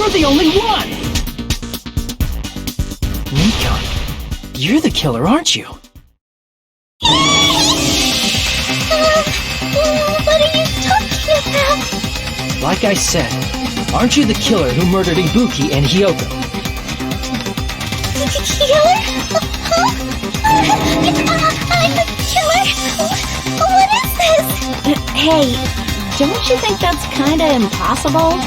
You're the only one! Nikon, you're the killer, aren't you? What are you talking about? Like I said, aren't you the killer who murdered Ibuki and Hyoko? Killer? Huh? I'm the killer? What is this? Hey, don't you think that's kinda impossible?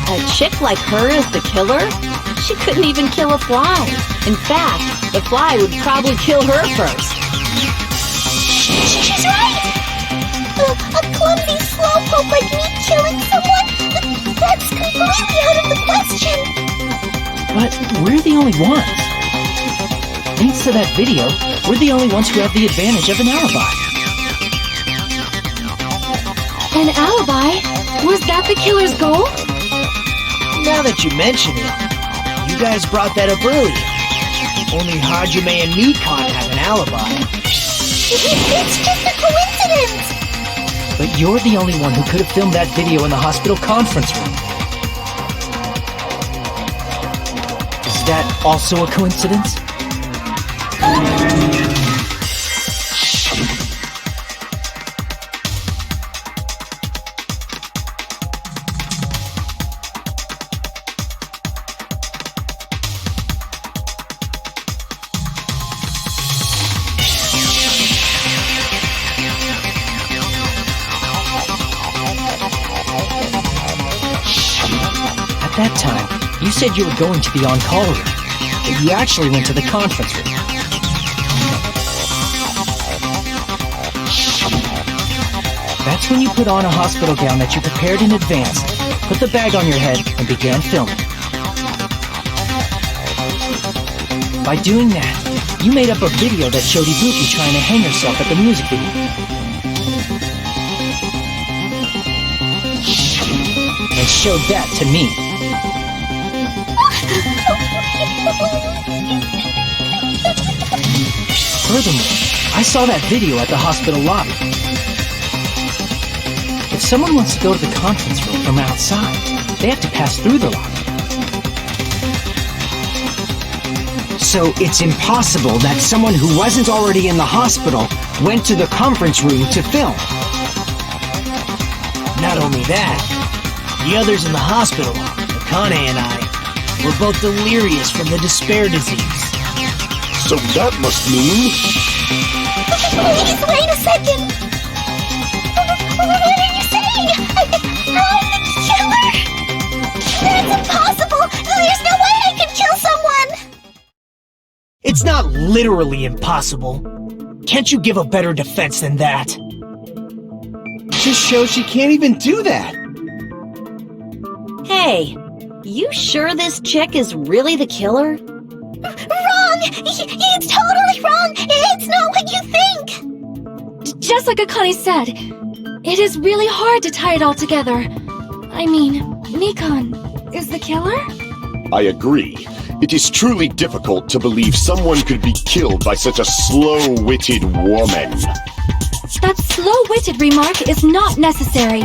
A chick like her is the killer? She couldn't even kill a fly. In fact, the fly would probably kill her first. She's right! A clumsy slowpoke like me killing someone? That's completely out of the question! But we're the only ones. Thanks to that video, we're the only ones who have the advantage of an alibi. An alibi? Was that the killer's goal? Now that you mention it, you guys brought that up earlier. Only Hajime and Nikon have an alibi. It's just a coincidence! But you're the only one who could have filmed that video in the hospital conference room. Is that also a coincidence? At that time, you said you were going to the on-call room, but you actually went to the conference room. That's when you put on a hospital gown that you prepared in advance, put the bag on your head, and began filming. By doing that, you made up a video that showed Ibuki trying to hang herself at the music video. And showed that to me. Furthermore, I saw that video at the hospital lobby. If someone wants to go to the conference room from outside, they have to pass through the lobby. So it's impossible that someone who wasn't already in the hospital went to the conference room to film. Not only that, the others in the hospital, Akane and I, were both delirious from the despair disease. So that must mean... Please, wait a second! What are you saying? I'm the killer? That's impossible! There's no way I could kill someone! It's not literally impossible. Can't you give a better defense than that? Just shows she can't even do that. Hey, you sure this chick is really the killer? Wrong! It's totally wrong! It's not what you think! Just like Akane said, it is really hard to tie it all together. I mean, Nikon is the killer? I agree. It is truly difficult to believe someone could be killed by such a slow-witted woman. That slow-witted remark is not necessary.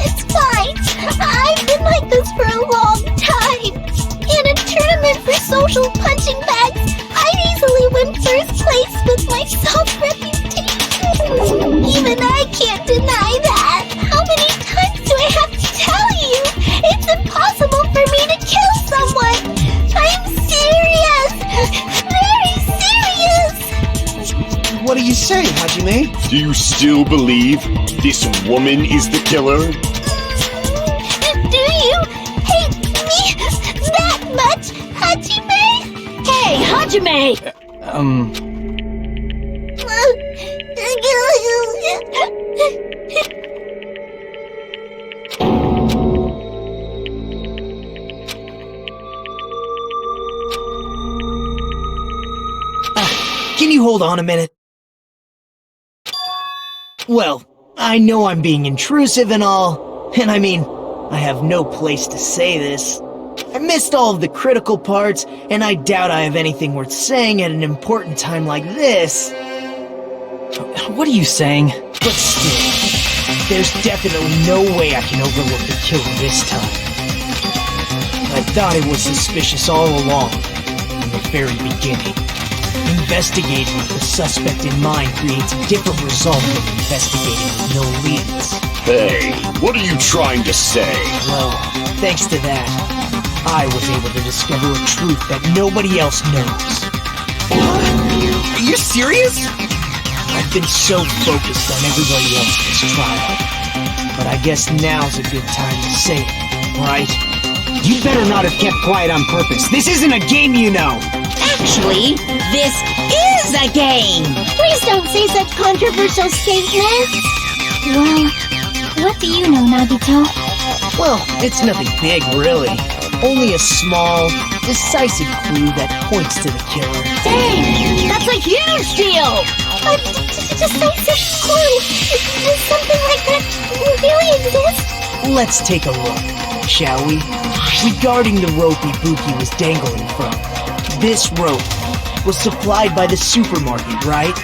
It's fine. I've been like this for a long time. In a tournament for social punching bags, I'd easily win first place with my self-reputation. Even I can't deny that. How many times do I have to tell you? It's impossible for me to kill someone. I'm serious. Very serious. What do you say, Hajime? Do you still believe this woman is the killer? Do you hate me that much, Hajime? Hey, Hajime! Can you hold on a minute? Well, I know I'm being intrusive and all, and I mean, I have no place to say this. I missed all of the critical parts, and I doubt I have anything worth saying at an important time like this. What are you saying? But still, There's definitely no way I can overlook the killer this time. I thought it was suspicious all along, from the very beginning. Investigating with the suspect in mind creates a different result than investigating with no leads. Hey, what are you trying to say? Well, thanks to that, I was able to discover a truth that nobody else knows. Are you serious? I've been so focused on everybody else this trial. But I guess now's a good time to say it, right? You better not have kept quiet on purpose. This isn't a game, you know. Actually, this is a game! Please don't say such controversial statements. Well, what do you know, Nagito? Well, it's nothing big, really. Only a small, decisive clue that points to the killer. Dang! That's a huge deal! A decisive clue? Does something like that really exist? Let's take a look, shall we? Regarding the rope Ibuki was dangling from. This rope was supplied by the supermarket, right?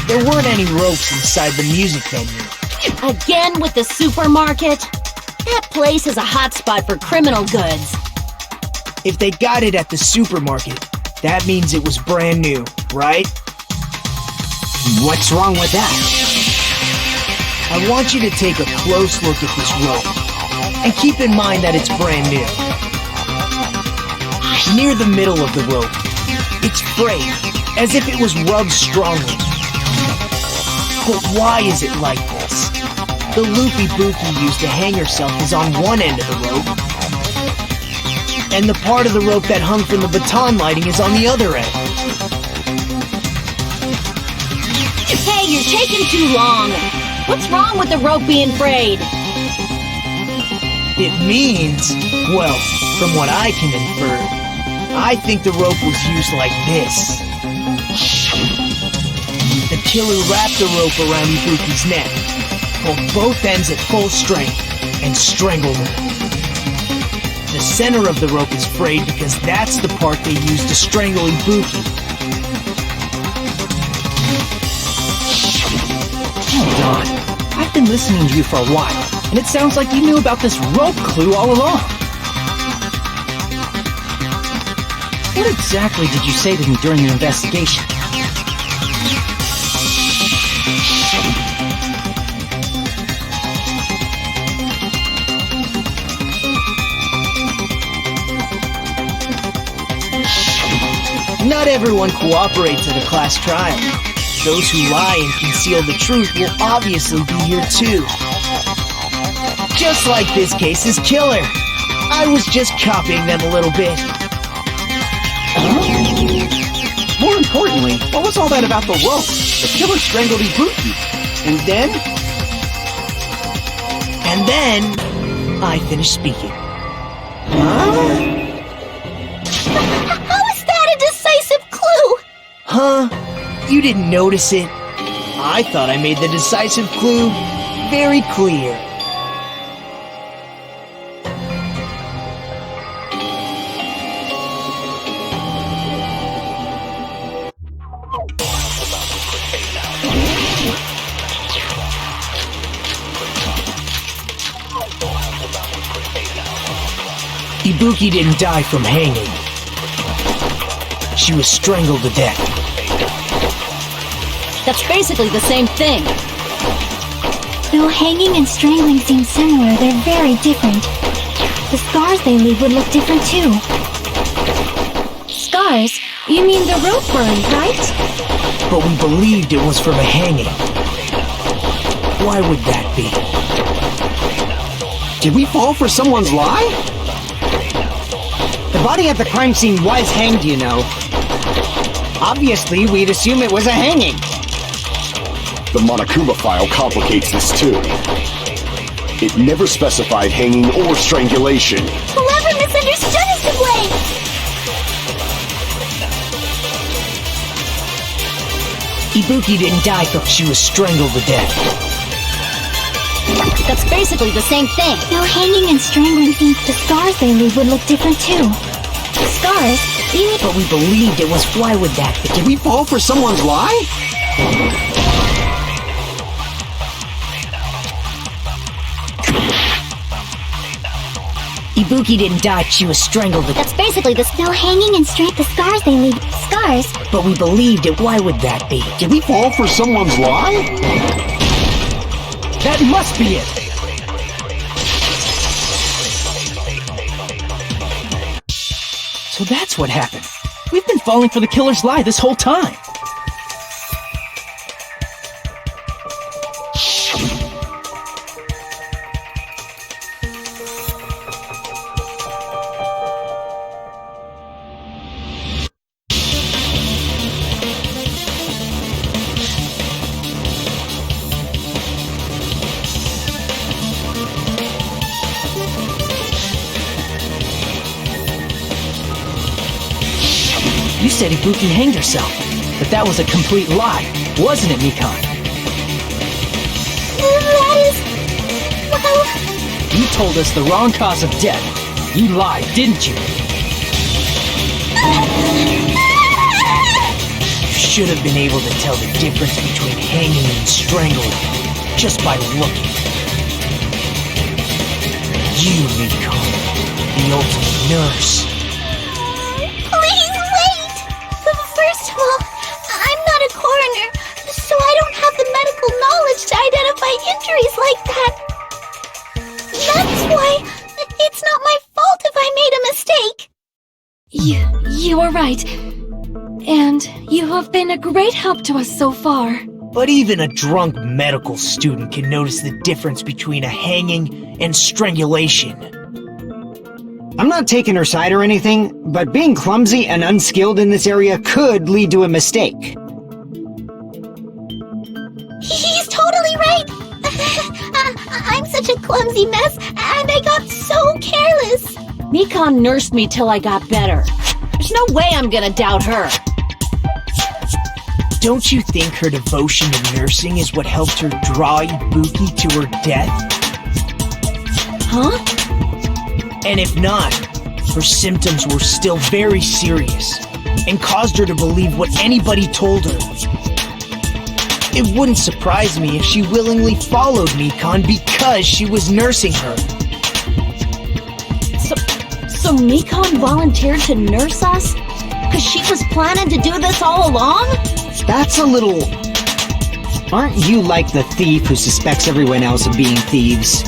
There weren't any ropes inside the music venue. Again with the supermarket? That place is a hotspot for criminal goods. If they got it at the supermarket, that means it was brand new, right? What's wrong with that? I want you to take a close look at this rope, and keep in mind that it's brand new. Near the middle of the rope, it's frayed, as if it was rubbed strongly. But why is it like this? The loop Ibuki used to hang herself is on one end of the rope, and the part of the rope that hung from the baton lighting is on the other end. Hey, you're taking too long. What's wrong with the rope being frayed? It means, well, from what I can infer, I think the rope was used like this. The killer wrapped the rope around Ibuki's neck, pulled both ends at full strength, and strangled her. The center of the rope is frayed because that's the part they used to strangle Ibuki. Hold on. I've been listening to you for a while, and it sounds like you knew about this rope clue all along. What exactly did you say to me during your investigation? Not everyone cooperates at a class trial. Those who lie and conceal the truth will obviously be here too. Just like this case's killer. I was just copying them a little bit. More importantly, what was all that about the rope? The killer strangled Ibuki. And then? And then, I finished speaking. How is that a decisive clue? Huh? You didn't notice it? I thought I made the decisive clue very clear. Ibuki didn't die from hanging. She was strangled to death. That's basically the same thing. Though hanging and strangling seem similar, they're very different. The scars they leave would look different too. Scars? You mean the rope burn, right? But we believed it was from a hanging. Why would that be? Did we fall for someone's lie? The body at the crime scene was hanged, you know. Obviously, we'd assume it was a hanging. The Monokuma file complicates this too. It never specified hanging or strangulation. Whoever misunderstood is to blame! Ibuki didn't die from she was strangled to death. That's basically the same thing. Though hanging and strangling seem the scars they leave would look different too. Scars? You mean... But we believed it was. Why would that be? Did we fall for someone's lie? Ibuki didn't die, she was strangled. That's basically the still hanging and straight the scars they leave. Scars? But we believed it, why would that be? Did we fall for someone's lie? That must be it! So that's what happened. We've been falling for the killer's lie this whole time. You said Ibuki hanged herself, but that was a complete lie, wasn't it, Mikon? That is... well... You told us the wrong cause of death. You lied, didn't you? You should have been able to tell the difference between hanging and strangling just by looking. You, Mikon, the ultimate nurse. Please wait! First of all, I'm not a coroner, so I don't have the medical knowledge to identify injuries like that. That's why it's not my fault if I made a mistake. You are right. And you have been a great help to us so far. But even a drunk medical student can notice the difference between a hanging and strangulation. I'm not taking her side or anything, but being clumsy and unskilled in this area could lead to a mistake. He's totally right. I'm such a clumsy mess, and I got so careless. Mikon nursed me till I got better. There's no way I'm gonna doubt her. Don't you think her devotion to nursing is what helped her draw Ibuki to her death? Huh? And if not, her symptoms were still very serious and caused her to believe what anybody told her. It wouldn't surprise me if she willingly followed Mikon because she was nursing her. So Mikon volunteered to nurse us? Because she was planning to do this all along? That's a little... Aren't you like the thief who suspects everyone else of being thieves?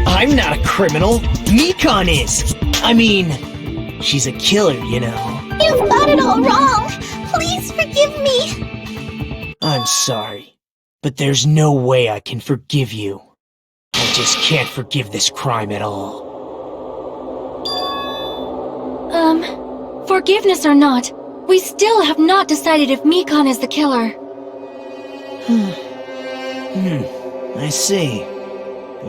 I'm not a criminal. Mikon is. I mean, she's a killer, you know. You've got it all wrong. Please forgive me. I'm sorry, but there's no way I can forgive you. I just can't forgive this crime at all. Forgiveness or not, we still have not decided if Mikon is the killer. I see.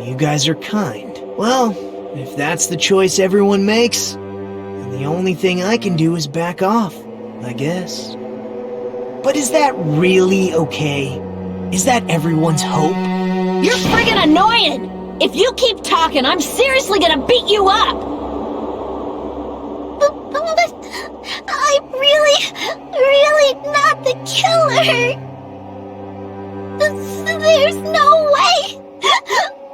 You guys are kind. Well, if that's the choice everyone makes, then the only thing I can do is back off, I guess. But is that really okay? Is that everyone's hope? You're friggin' annoying! If you keep talking, I'm seriously gonna beat you up! But I'm really not the killer. There's no way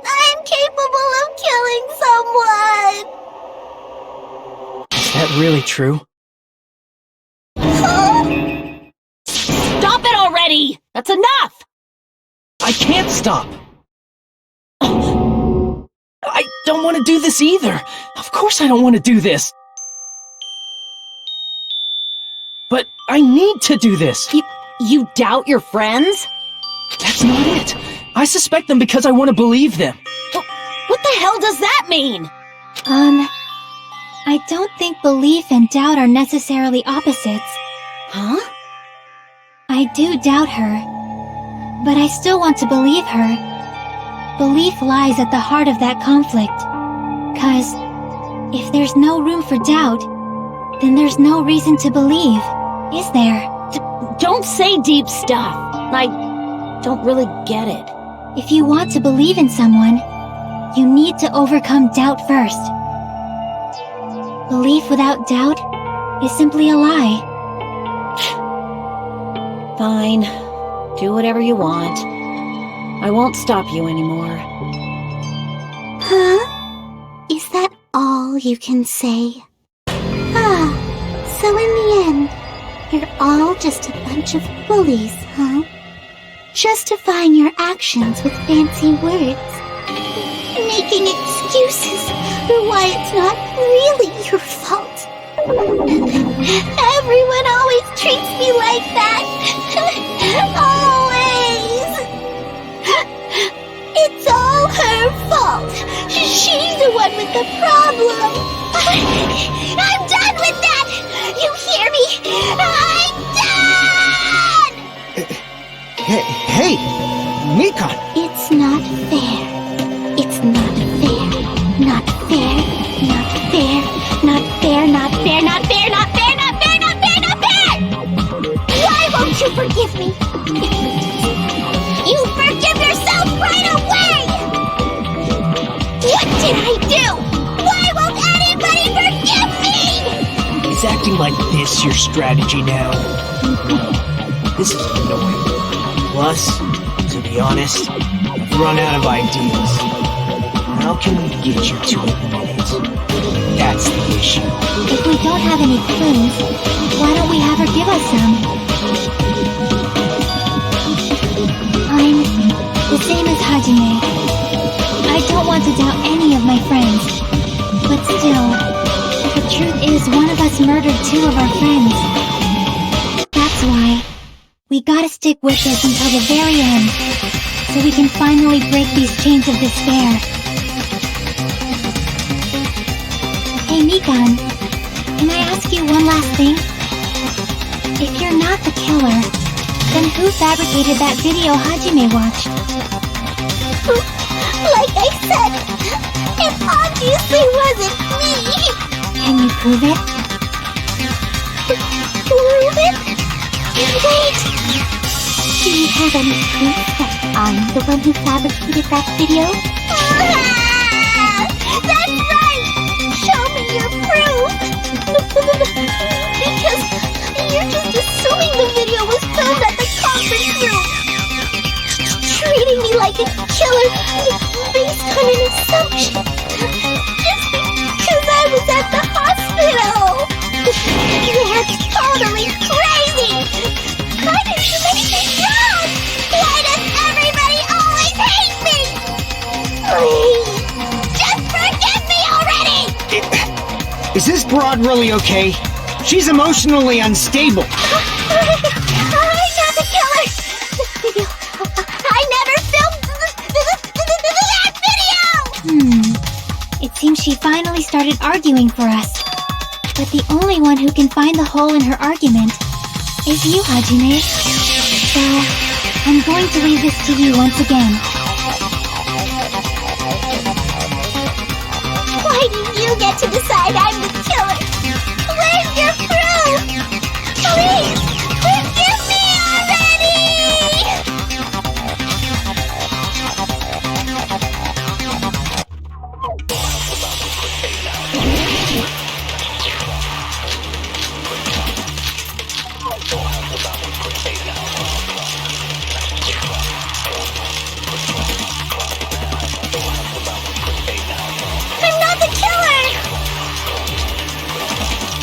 I'm capable of killing someone. Is that really true? Stop it already! That's enough! I can't stop! I don't want to do this either! Of course I don't want to do this! But I need to do this! You doubt your friends? That's not it! I suspect them because I want to believe them! What the hell does that mean? I don't think belief and doubt are necessarily opposites. Huh? I do doubt her, but I still want to believe her. Belief lies at the heart of that conflict. 'Cause if there's no room for doubt, then there's no reason to believe, is there? Don't say deep stuff. I don't really get it. If you want to believe in someone, you need to overcome doubt first. Belief without doubt is simply a lie. Fine. Do whatever you want. I won't stop you anymore. Huh? Is Is that all you can say? Ah, so in the end, you're all just a bunch of bullies, huh? Justifying your actions with fancy words. Making excuses for why it's not really your fault. Everyone always treats me like that. Always. It's all her fault. She's the one with the problem. I'm done with that. You hear me? I'm done! Hey, Mikon! It's not fair. It's not fair. Not fair. Not fair. Not fair. Not fair. Not fair. Not fair. Not fair. Not fair. Not fair. Why won't you forgive me? You forgive yourself right away. What did I do? Why won't anybody forgive me? Is acting like this your strategy now? This is annoying. Plus, to be honest, I've run out of ideas. How can we get you to admit it? That's the issue. If we don't have any clues, why don't we have her give us some? I'm the same as Hajime. I don't want to doubt any of my friends. But still, the truth is one of us murdered two of our friends. That's why we gotta stick with this until the very end, so we can finally break these chains of despair. Hey, Mikon, can I ask you one last thing? If you're not the killer, then who fabricated that video Hajime watched? Like I said, it obviously wasn't me! Can you prove it? Prove it? Wait! Do you have any proof that I'm the one who fabricated that video? That's right! Show me your proof! Because you're just assuming the video was filmed at the conference room! Treating me like a killer based on an assumption! Just because I was at the hospital! That's totally crazy! I didn't do anything wrong! Why does everybody always hate me? Please, just forgive me already! Is this broad really okay? She's emotionally unstable. I'm not the killer! I never filmed that video! It seems she finally started arguing for us. But the only one who can find the hole in her argument is you, Hajime. So, I'm going to leave this to you once again. Why do you get to decide I'm the killer? Where's your proof? Please, forgive me already! I'm not the killer!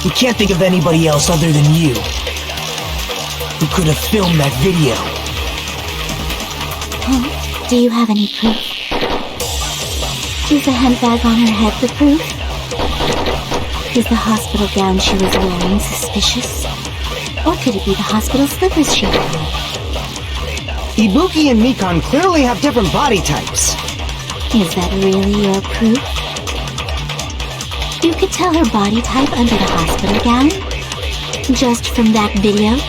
We can't think of anybody else other than you who could have filmed that video. Do you have any proof? Is the handbag on her head the proof? Is the hospital gown she was wearing suspicious? Or could it be the hospital slippers she wore? Ibuki and Mikon clearly have different body types. Is that really your proof? You could tell her body type under the hospital gown? Just from that video?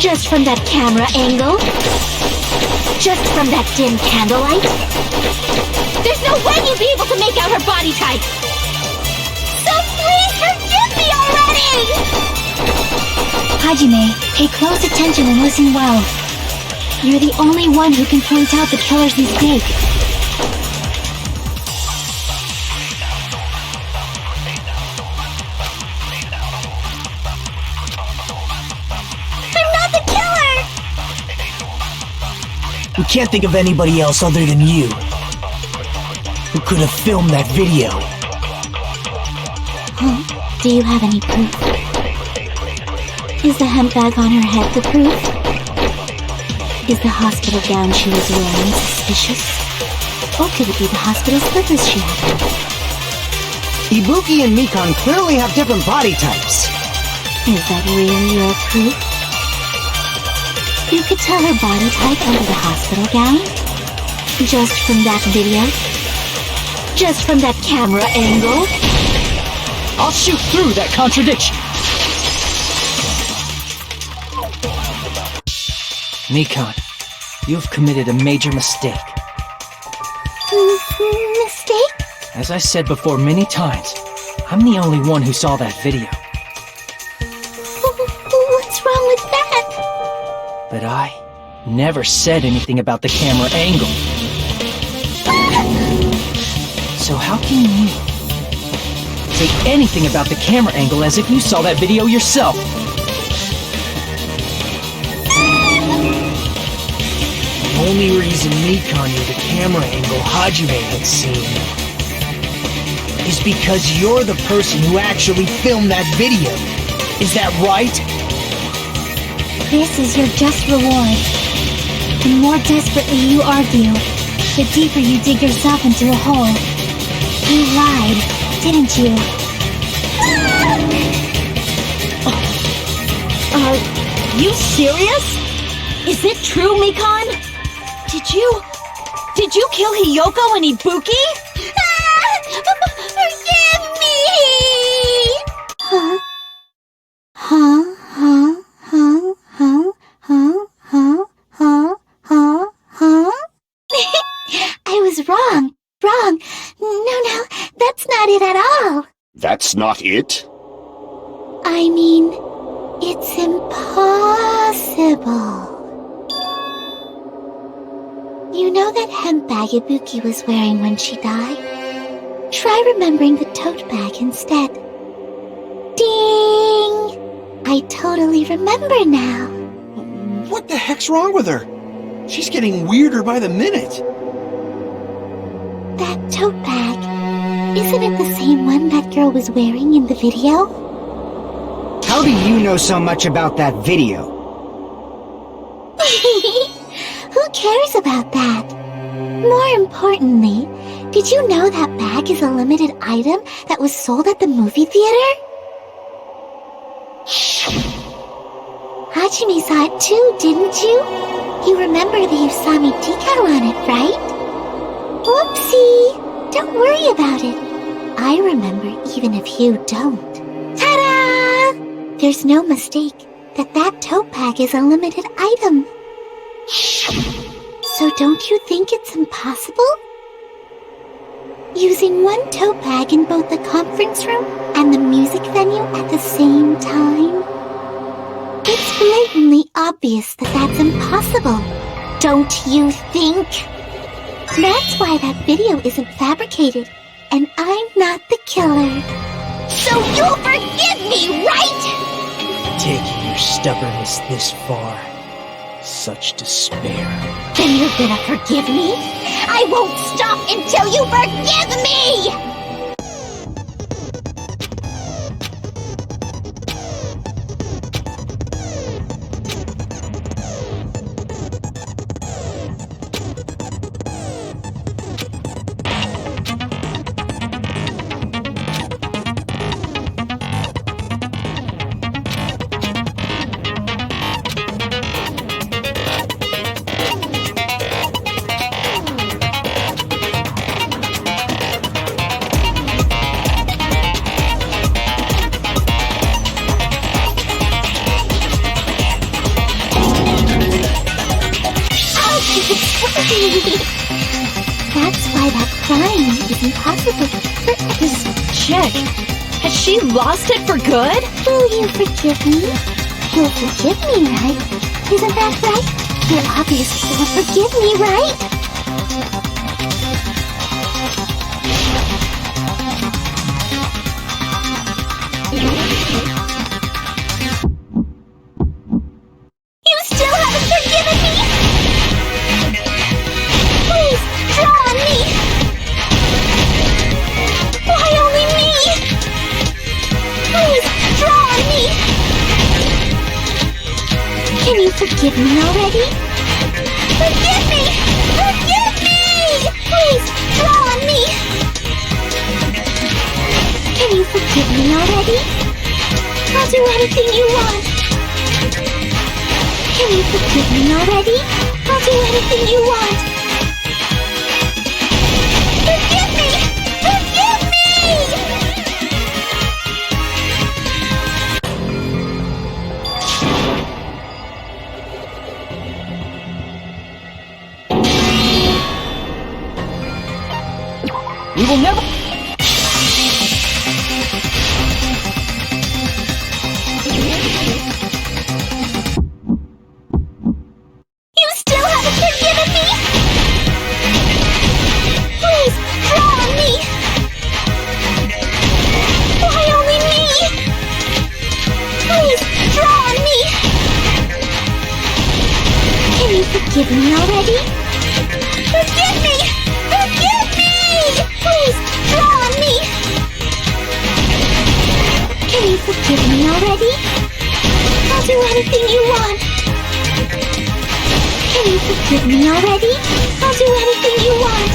Just from that camera angle? Just from that dim candlelight? There's no way you'd be able to make out her body type! So please forgive me already! Hajime, pay close attention and listen well. You're the only one who can point out the killer's mistake. I'm not the killer! We can't think of anybody else other than you who could have filmed that video. Huh? Do you have any proof? Is the hemp bag on her head the proof? Is the hospital gown she was wearing suspicious? Or could it be the hospital slippers she had? Ibuki and Mikan clearly have different body types. Is that really your proof? You could tell her body type under the hospital gown? Just from that video? Just from that camera angle? I'll shoot through that contradiction. Mikan, you've committed a major mistake. Mistake? As I said before many times, I'm the only one who saw that video. What's wrong with that? But I never said anything about the camera angle. So how can you say anything about the camera angle as if you saw that video yourself? The only reason Mikan knew the camera angle Hajime had seen is because you're the person who actually filmed that video. Is that right? This is your just reward. The more desperately you argue, the deeper you dig yourself into a hole. You lied, didn't you? Are you serious? Is it true, Mikan? Did you kill Hiyoko and Ibuki? Forgive me! Huh? Huh? Huh? Huh? Huh? Huh? Huh? Huh? Huh? Huh? I was wrong. Wrong. No, that's not it at all. That's not it? I mean, it's impossible. You know that hemp bag Ibuki was wearing when she died? Try remembering the tote bag instead. Ding! I totally remember now. What the heck's wrong with her? She's getting weirder by the minute. That tote bag, isn't it the same one that girl was wearing in the video? How do you know so much about that video? Who cares about that? More importantly, did you know that bag is a limited item that was sold at the movie theater? Hajime saw it too, didn't you? You remember the Usami decal on it, right? Whoopsie! Don't worry about it. I remember even if you don't. Ta-da! There's no mistake that tote bag is a limited item. So don't you think it's impossible? Using one tote bag in both the conference room and the music venue at the same time? It's blatantly obvious that that's impossible. Don't you think? That's why that video isn't fabricated, and I'm not the killer. So you'll forgive me, right? Taking your stubbornness this far. Such despair. Then you're gonna forgive me? I won't stop until you forgive me! That's why that crying is impossible. This chick, has she lost it for good? Will you forgive me? You'll forgive me, right? Isn't that right? You're obviously gonna forgive me, right? You still haven't forgiven me? Please, draw on me! forgive me already? Forgive me! Forgive me! Please, draw on me! Can you forgive me already? I'll do anything you want. Can you forgive me already? I'll do anything you want. Forgive me! Forgive me! We will never... You still haven't forgiven me? Please, draw on me! Why only me? Please, draw on me! Can you forgive me already? Forgive me! Forgive me! Please, draw on me! Can you forgive me already? I'll do anything you want. Can you forgive me already? I'll do anything you want.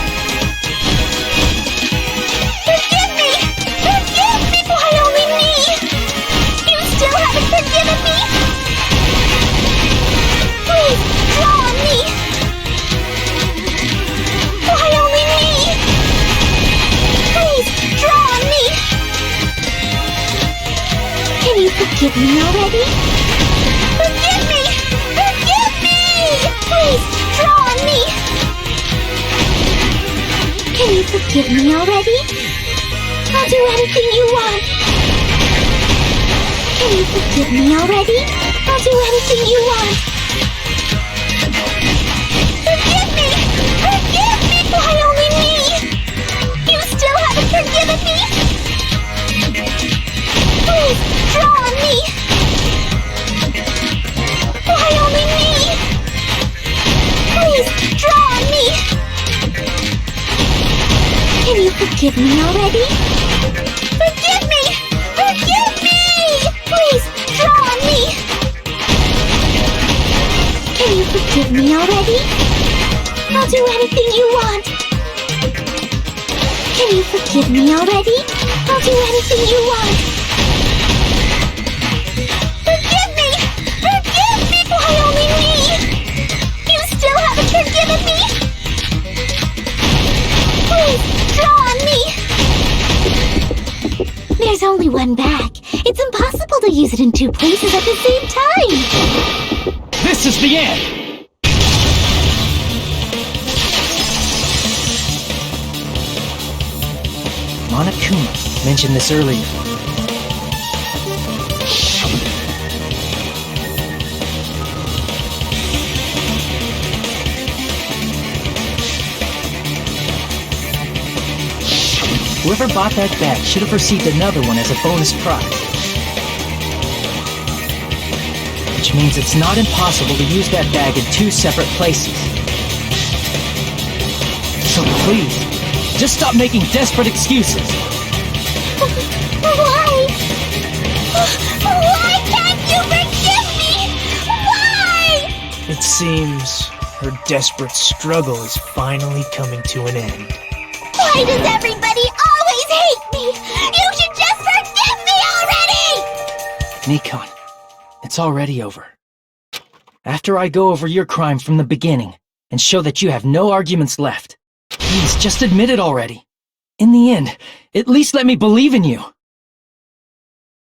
Forgive me! Forgive me! Why only me? You still haven't forgiven me? Please, draw on me! Why only me? Please, draw on me! Can you forgive me already? Forgive me! Forgive me! Please, draw on me! Can you forgive me already? I'll do anything you want. Can you forgive me already? I'll do anything you want. Forgive me! Forgive me! Why only me? You still haven't forgiven me? Please, draw on me! Why only me? Please, draw on me! Can you forgive me already? Forgive me! Forgive me! Please, draw on me! Can you forgive me already? I'll do anything you want. Can you forgive me already? I'll do anything you want. Forgive me! Forgive me! Why only me? You still haven't forgiven me? Please, draw on me! There's only one bag. It's impossible to use it in two places at the same time. This is the end! Monokuma mentioned this earlier. Whoever bought that bag should have received another one as a bonus prize. Which means it's not impossible to use that bag in two separate places. So please, just stop making desperate excuses. Why? Why can't you forgive me? Why? It seems her desperate struggle is finally coming to an end. Why does everybody always hate me? You should just forgive me already! Nikon, it's already over. After I go over your crime from the beginning and show that you have no arguments left, please just admit it already. In the end, at least let me believe in you.